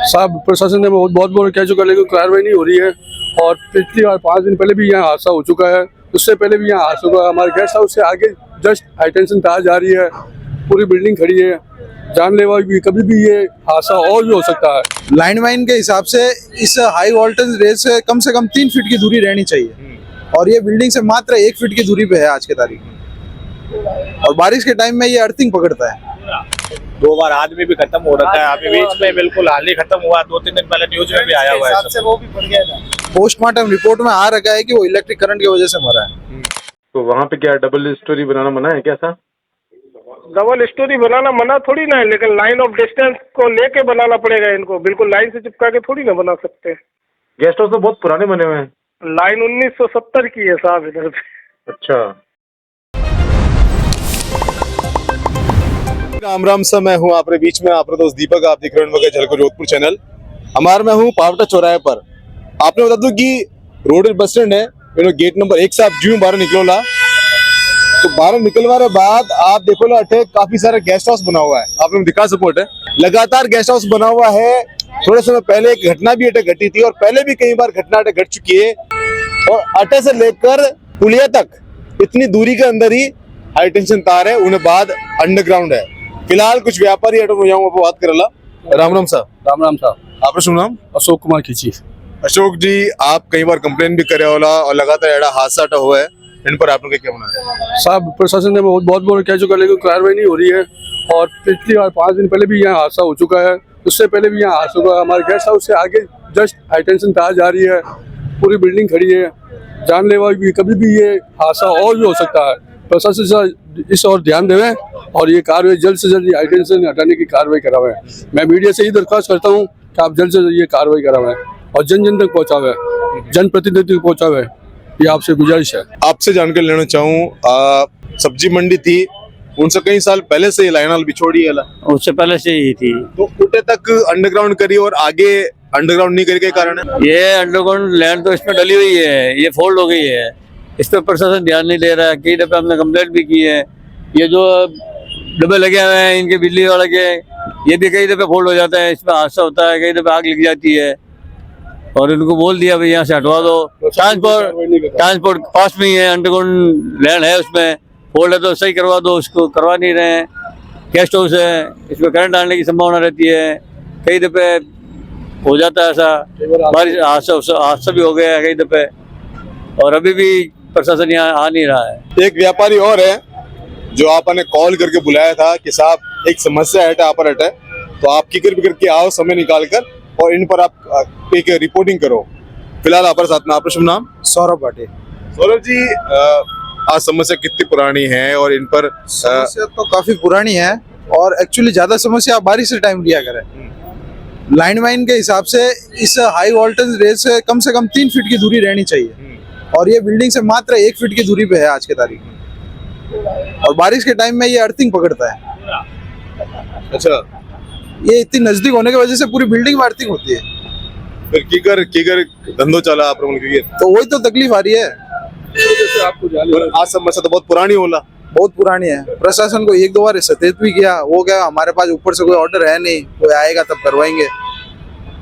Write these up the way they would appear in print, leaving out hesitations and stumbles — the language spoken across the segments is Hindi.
साहब प्रशासन ने बहुत बार कह चुका, लेकिन कार्रवाई नहीं हो रही है। और पिछली बार 5 दिन पहले भी यहाँ हादसा हो चुका है, उससे पहले भी यहाँ हादसा हुआ है। हमारे गेस्ट हाउस से आगे जस्ट हाई टेंशन तार जा रही है, पूरी बिल्डिंग खड़ी है, जानलेवा भी कभी भी ये हादसा और भी हो सकता है। लाइन वाइन के हिसाब से इस हाई वोल्टेज रेस से कम 3 फीट की दूरी रहनी चाहिए, और ये बिल्डिंग से मात्र 1 फीट की दूरी पे है आज के तारीख में। और बारिश के टाइम में ये अर्थिंग पकड़ता है। 2 बार आदमी भी खत्म हो रखा है, अभी बीच में बिल्कुल हाल ही खत्म हुआ, 2-3 दिन पहले न्यूज में भी आया हुआ है। से वो भी पड़ गया था। पोस्टमार्टम रिपोर्ट में आ रखा है कि वो इलेक्ट्रिक करंट की वजह से मरा है। तो वहाँ पे क्या डबल स्टोरी बनाना मना है क्या सर? डबल स्टोरी बनाना मना थोड़ी ना है, लेकिन लाइन ऑफ डिस्टेंस को लेके बनाना पड़ेगा इनको। बिल्कुल लाइन से चिपका के थोड़ी ना बना सकते। गेस्ट हाउस तो बहुत पुराने बने हुए हैं। लाइन 1970 की है साहब इधर पे। अच्छा, राम सर, मैं हूँ आपके बीच में आपका दोस्त दीपक। आप देख रहे हैं झलको जोधपुर चैनल। हमारे मैं हूँ पावटा चौराहे पर। आपने बता दूं कि रोड बस स्टैंड है, गेट नंबर 1 से आप जो बाहर निकलोला तो बाहर निकलवाने बाद आप देखो अठे काफी सारा गेस्ट हाउस बना हुआ है। आप लोग दिखा सको अठे लगातार गेस्ट हाउस बना हुआ है। थोड़े समय पहले एक घटना भी अटे घटी थी, और पहले भी कई बार घटना अटे घट चुकी है। और अटे से लेकर पुलिया तक इतनी दूरी के अंदर ही हाई टेंशन तार है, उन्हें बाद अंडरग्राउंड है। फिलहाल कुछ व्यापारी बात करला। राम राम साहब। राम राम साहब। आपका शुभ नाम? अशोक कुमार खींची। अशोक जी, आप कई बार कंप्लेन भी करे होला और लगातार एड़ा हादसा हुआ है, इन पर आप लोग क्या कहना है? साहब प्रशासन ने बहुत बार कह चुका, लेकिन कार्रवाई नहीं हो रही है। और पिछली बार 5 दिन पहले भी यहाँ हादसा हो चुका है, उससे पहले भी यहाँ हादसा हुआ है। हमारे गेस्ट हाउस से आगे जस्ट हाई टेंशन तार जा रही है, पूरी बिल्डिंग खड़ी है, जानलेवा भी कभी भी ये हादसा और भी हो सकता है। प्रशासन इस और ध्यान देवें और ये कार्रवाई जल्द से जल्द हाई टेंशन हटाने की कार्रवाई करावें। मैं मीडिया से ही दरख्वास्त करता हूँ कि आप जल्द से जल्द ये कार्रवाई करावें और जन जन तक पहुँचावे, जनप्रतिनिधि तक पहुँचावे, ये आपसे गुजारिश है। आपसे जानकारी लेना चाहूँ, सब्जी मंडी थी, उनसे कई साल पहले से लाइन बिछोड़ी है, उससे पहले से ही थी। तो उठे तक अंडरग्राउंड करी और आगे अंडरग्राउंड नहीं करने के कारण है। ये अंडरग्राउंड लैंड तो इसमें डली हुई है, ये फोल्ड हो गई है, इस पर प्रशासन ध्यान नहीं दे रहा है। कई दफे हमने कंप्लेंट भी की है। ये जो डब्बे लगे हुए हैं इनके बिजली वाले के, ये भी कई दफे फोल्ड हो जाता है, इसमें हादसा होता है, कई दफे आग लग जाती है। और इनको बोल दिया भाई यहाँ से हटवा दो। ट्रांसपोर्ट पास में ही है, अंडरग्राउंड लैंड है, उसमें फोल्ड है तो सही करवा दो, उसको करवा नहीं रहे हैं। गेस्ट हाउस है, इसमें करंट आने की संभावना रहती है, कई दफे हो जाता है ऐसा। बारिश हादसा भी हो गया है कई दफे, और अभी भी प्रशासन यहाँ आ नहीं रहा है। एक व्यापारी और है जो आपने कॉल करके बुलाया था कि साहब एक समस्या है आप पर है, तो आप की करके आओ समय निकाल कर और इन पर आप एक रिपोर्टिंग करो। फिलहाल आप साथ में आपका शुभ नाम? सौरभ भाटे। सौरभ जी, आज समस्या कितनी पुरानी है और इन पर? समस्या तो काफी पुरानी है, और एक्चुअली ज्यादा समस्या बारिश से टाइम लिया करे। लाइन वाइन के हिसाब से इस हाई वोल्टेज रेस से कम 3 फीट की दूरी रहनी चाहिए, और ये बिल्डिंग से मात्र 1 फीट की दूरी पे है आज के तारीख में। और बारिश के टाइम में ये अर्थिंग पकड़ता है। अच्छा, ये इतनी नजदीक होने की वजह से पूरी बिल्डिंग में अर्थिंग होती है। फिर कीकर धंधो चला आप लोगों की, तो वही तो तकलीफ आ रही है। आज समस्या तो बहुत पुरानी होला। बहुत पुरानी है। प्रशासन को 1-2 बार सचेत भी किया, वो क्या हमारे पास ऊपर से कोई ऑर्डर है नहीं, कोई आएगा तब करवाएंगे।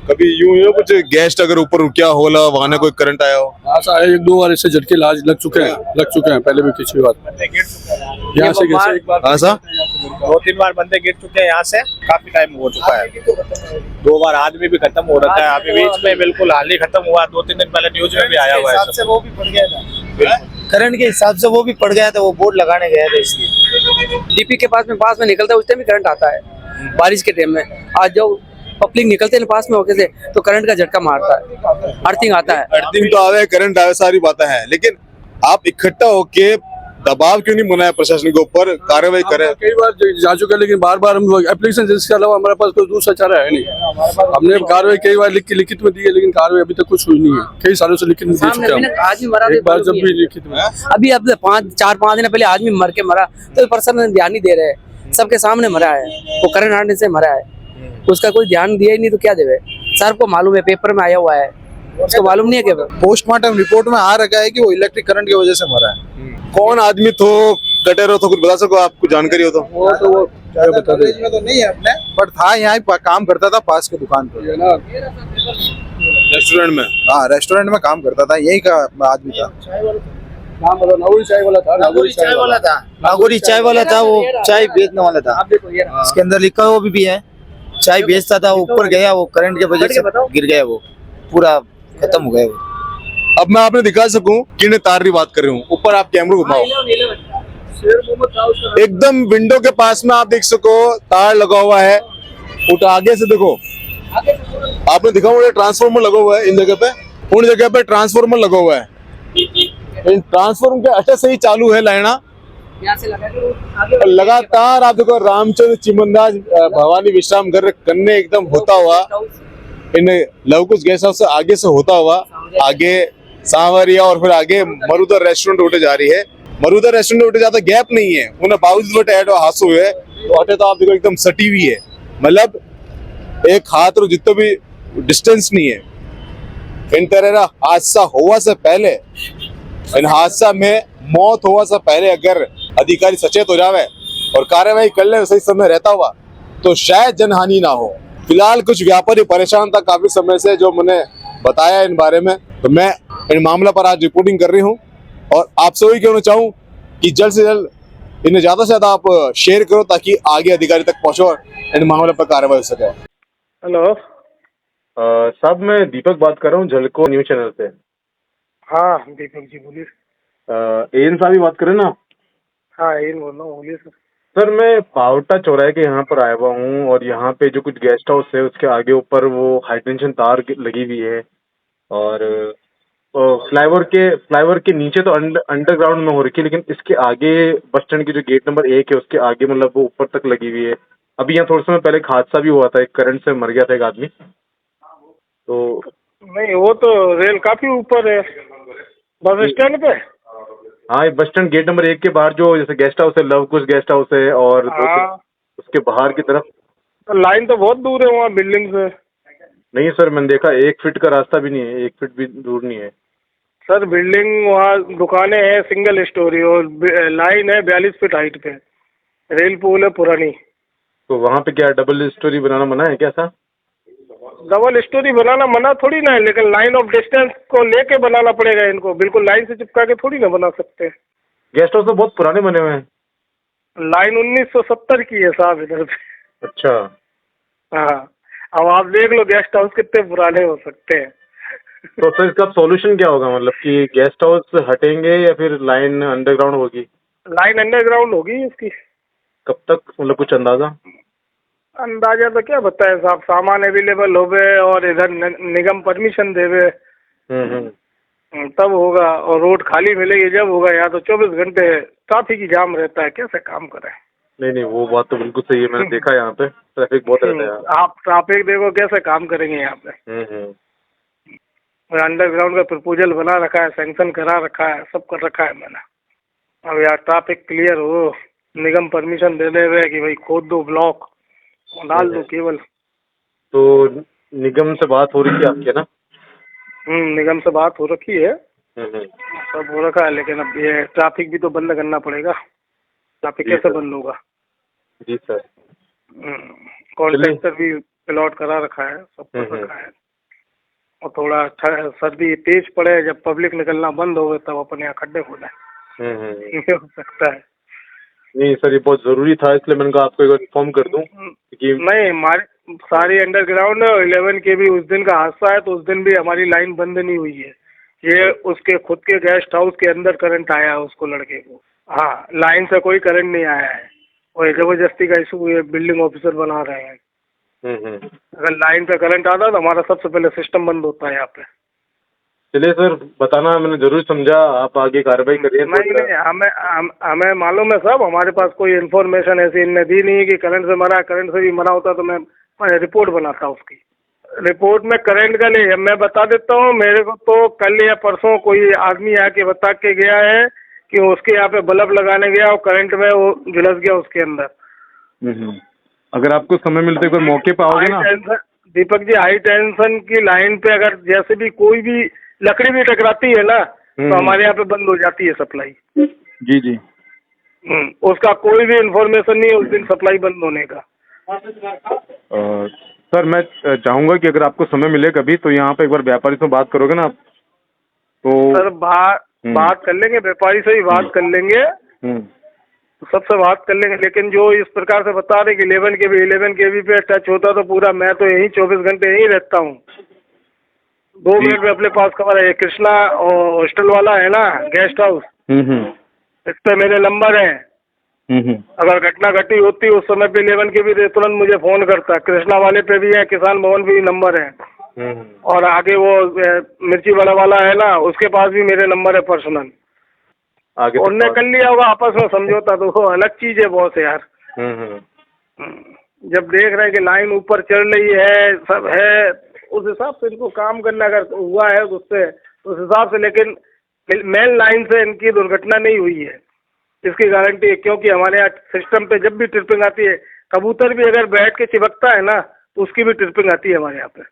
कभी यूं कुछ गेस्ट अगर ऊपर रुकिया होला, वहां कोई करंट आया हो? हाँ सर, 1-2 बार इससे झटके लग चुके हैं पहले भी किसी बार यहाँ से एक बार। हाँ सर, 2-3 बार बंदे गिर चुके हैं यहाँ से, काफी टाइम हो चुका है। 2 बार आदमी भी खत्म हो रखा है, अभी बीच में बिल्कुल हाल ही खत्म हुआ, 2-3 दिन पहले न्यूज में भी आया हुआ है। से वो भी पड़ गया था। करंट के हिसाब से वो भी पड़ गया था, वो बोर्ड लगाने गए थे इसलिए। डीपी के पास में निकलता है, उस टाइम भी करंट आता है बारिश के टाइम में। आज जो पब्लिक निकलते हैं पास में होके से, तो करंट का झटका मारता है, अर्थिंग आता है। अर्थिंग तो आवे, करंट आवे, सारी बातें हैं, लेकिन आप इकट्ठा होके दबाव क्यों नहीं बनाया प्रशासन के ऊपर, कार्रवाई करे? कई बार जा चुका है, लेकिन बार हम एप्लीकेशन, इसके अलावा हमारे पास कोई दूसरा चारा है नहीं। हमने कार्रवाई कई बार लिखित में दी है, लेकिन कार्रवाई अभी तक कुछ हुई नहीं है। कई सालों से लिखित में दे चुके हैं। आज भी मरा, एक बार जब भी लिखित में, अभी अब 4-5 दिन पहले आदमी मर के मरा, तो प्रशासन ध्यान नहीं दे रहे। सबके सामने मरा है, वो करंट आने से मरा है, उसका कोई ध्यान दिया ही नहीं, तो क्या देवे? सर को मालूम है, पेपर में आया हुआ है, उसको मालूम नहीं है कि पोस्टमार्टम रिपोर्ट में आ रखा है कि वो इलेक्ट्रिक करंट की वजह से मरा है। कौन आदमी तो कटे रहो तो कुछ बता सको, आपको जानकारी हो तो। वो तो वो क्या बता दे में तो नहीं है अपने, बट था यहाँ काम करता था पास के दुकान पर। ये ना रेस्टोरेंट में? हाँ, रेस्टोरेंट में काम करता था, यही का आदमी था। नाम बताओ। नागौरी चाय वाला था। नागौरी चाय वाला था, नागौरी चाय वाला था, वो चाय बेचने वाला था। इसके अंदर लिखा हुआ भी है, चाय बेचता था। ऊपर गया वो, करंट के वजह से गिर गया, वो पूरा खत्म हो गया वो। अब मैं आपने दिखा सकूं किन तार की बात कर रही हूँ। ऊपर आप कैमरा घुमाओ, एकदम विंडो के पास में आप देख सको तार लगा हुआ है। उठा आगे से देखो, आपने दिखा हुआ ट्रांसफार्मर लगा हुआ है इन जगह पे, उन जगह पे ट्रांसफार्मर लगा हुआ है। इन ट्रांसफार्मर के अच्छा सही चालू है लाइना लगातार। आप देखो रामचंद्र चिमनदास भवानी विश्राम घर कन्ने एकदम होता हुआ इन लवकुश गेस्ट हाउस से आगे से होता हुआ आगे सांवरिया और फिर आगे मरुदर रेस्टोरेंट उठे जा रही है। मरुदर रेस्टोरेंट उठे जाता गैप नहीं है, उन्हें बावजूद बटे ऐड हाथ हुए तो तो आप देखो एकदम सटी हुई है, मतलब एक हाथ और जितना भी डिस्टेंस नहीं है। इन तरह हादसा हुआ से पहले, इन हादसा में मौत हुआ से पहले अगर अधिकारी सचेत हो जावे और कार्यवाही कर ले सही समय रहता हुआ तो शायद जनहानि ना हो। फिलहाल कुछ व्यापारी परेशान था काफी समय से, जो मैंने बताया इन बारे में, तो मैं इन मामला पर आज रिपोर्टिंग कर रही हूँ और आपसे वही कहना चाहूँ कि जल्द से जल्द इन्हें ज्यादा से ज्यादा आप शेयर करो ताकि आगे अधिकारी तक पहुंचो और इन मामले पर कार्रवाई हो सके। हेलो साहब मैं दीपक बात कर रहा हूँ झलको न्यूज चैनल से। हाँ दीपक जी बोलिए। एन साहब ही बात करें ना? हाँ एन बोल रहा हूँ, बोलिए सर। सर मैं पावटा चौराहे के यहाँ पर आया हुआ हूँ और यहाँ पे जो कुछ गेस्ट हाउस है उसके आगे ऊपर वो हाई टेंशन तार लगी हुई है और फ्लाईओवर के नीचे तो अंडरग्राउंड में हो रखी है, लेकिन इसके आगे बस स्टैंड की जो गेट नंबर 1 है उसके आगे मतलब वो ऊपर तक लगी हुई है। अभी यहाँ थोड़ा समय पहले एक हादसा भी हुआ था, एक करंट से मर गया था एक आदमी। तो नहीं वो तो रेल काफी ऊपर है बस स्टैंड पे। हाँ, ये बस स्टैंड गेट नंबर 1 के बाहर जो जैसे गेस्ट हाउस है, लवकुश गेस्ट हाउस है और हाँ उसके बाहर की तरफ तो लाइन तो बहुत दूर है वहाँ बिल्डिंग से। नहीं सर, मैंने देखा 1 फीट का रास्ता भी नहीं है, 1 फीट भी दूर नहीं है सर। बिल्डिंग वहाँ दुकानें हैं सिंगल स्टोरी और लाइन है 42 फीट हाइट पे, रेल पोल है पुरानी। तो वहाँ पे क्या डबल स्टोरी बनाना मना है क्या सर? डबल स्टोरी बनाना मना थोड़ी ना है, लेकिन लाइन ऑफ डिस्टेंस को लेके बनाना पड़ेगा इनको, बिल्कुल लाइन से चिपका के थोड़ी ना बना सकते। गेस्ट हाउस तो बहुत पुराने बने हुए हैं। लाइन 1970 की है साहब इधर पे। अच्छा। हाँ, अब आप देख लो गेस्ट हाउस कितने पुराने हो सकते हैं। तो सर इसका सॉल्यूशन क्या होगा, मतलब कि गेस्ट हाउस हटेंगे या फिर लाइन अंडरग्राउंड होगी? लाइन अंडरग्राउंड होगी इसकी। कब तक, मतलब कुछ अंदाजा? अंदाजा तो क्या बताए साहब, सामान अवेलेबल होवे और इधर निगम परमिशन देवे तब होगा, और रोड खाली मिलेगी जब होगा। यहाँ तो 24 घंटे ट्रैफिक ही जाम रहता है, कैसे काम करे? नहीं वो बात तो बिल्कुल सही है, मैंने देखा यहाँ पे ट्रैफिक बहुत रहता है यार। आप ट्रैफिक देखो कैसे काम करेंगे यहाँ पे। अंडरग्राउंड का प्रपोजल बना रखा है, सैंक्शन करा रखा है, सब कर रखा है मैंने। अब यार ट्रैफिक क्लियर हो, निगम परमिशन दे देवे कि भाई खोद दो ब्लॉक डाल दो केवल। तो निगम से बात हो रही थी आपके ना? निगम से बात हो रखी है, सब हो रखा है, लेकिन अब ये ट्रैफिक भी तो बंद करना पड़ेगा। ट्रैफिक कैसे बंद होगा? जी सर। कॉन्ट्रैक्टर भी प्लॉट करा रखा है, सब कर रखा है। और थोड़ा सर्दी तेज पड़े, जब पब्लिक निकलना बंद हो गए तब अपने यहाँ खड्डे खोले, ये हो सकता है। नहीं सर, ये बहुत जरूरी था, इसलिए मैंने कहा आपको एक बार इन्फॉर्म कर दूं कि नहीं हमारे सारी अंडरग्राउंड 11 के भी उस दिन का हादसा है, तो उस दिन भी हमारी लाइन बंद नहीं हुई है। ये उसके खुद के गेस्ट हाउस के अंदर करंट आया है उसको, लड़के को। हाँ, लाइन से कोई करंट नहीं आया है, और जबरदस्ती का इशू ये बिल्डिंग ऑफिसर बना रहे हैं। अगर लाइन पे करंट आता तो हमारा सबसे पहले सिस्टम बंद होता है यहाँ पे। चलिए सर, बताना मैंने जरूर समझा, आप आगे कार्रवाई करिए। नहीं हमें मालूम है साहब, हमारे पास कोई इन्फॉर्मेशन ऐसी इनने दी नहीं है कि करंट से मरा। करंट से भी मरा होता तो मैं रिपोर्ट बनाता उसकी। रिपोर्ट में करंट का नहीं है, मैं बता देता हूँ। मेरे को तो कल या परसों कोई आदमी आके बता के गया है कि उसके यहाँ पे बल्ब लगाने गया और करंट में वो झुलस गया उसके अंदर। अगर आपको समय मिलते कोई मौके पे आओगे ना दीपक जी, हाई टेंशन की लाइन पे अगर जैसे भी कोई भी लकड़ी भी टकराती है ना, तो हमारे यहाँ पे बंद हो जाती है सप्लाई। जी जी। उसका कोई भी इंफॉर्मेशन नहीं है उस दिन सप्लाई बंद होने का। सर मैं चाहूंगा कि अगर आपको समय मिले कभी तो यहाँ पे एक बार व्यापारी से बात करोगे ना आप, तो सर बात कर लेंगे, व्यापारी से ही बात कर लेंगे, तो सबसे बात कर लेंगे। लेकिन जो इस प्रकार से बता रहे कि 11 kV पे टच होता तो पूरा, मैं तो यही 24 घंटे यहीं रहता हूँ, 2 मिनट में अपने पास खबर है। कृष्णा हॉस्टल वाला है ना, गेस्ट हाउस, इस पे मेरे नंबर है। अगर घटना घटी होती उस समय पे 11 kV दे तुरंत मुझे फोन करता। कृष्णा वाले पे भी है, किसान भवन भी नंबर है, और आगे वो मिर्ची वाला है ना, उसके पास भी मेरे नंबर है पर्सनल। आगे उनने कर लिया होगा आपस में समझौता, तो वो अलग चीज है बॉस यार। जब देख रहे हैं कि लाइन ऊपर चढ़ रही है, सब है, उस हिसाब से इनको काम करना अगर हुआ है उससे, उस हिसाब से। लेकिन मेन लाइन से इनकी दुर्घटना नहीं हुई है, इसकी गारंटी है। क्योंकि हमारे यहाँ सिस्टम पे जब भी ट्रिपिंग आती है, कबूतर भी अगर बैठ के चिपकता है ना, तो उसकी भी ट्रिपिंग आती है हमारे यहाँ पे।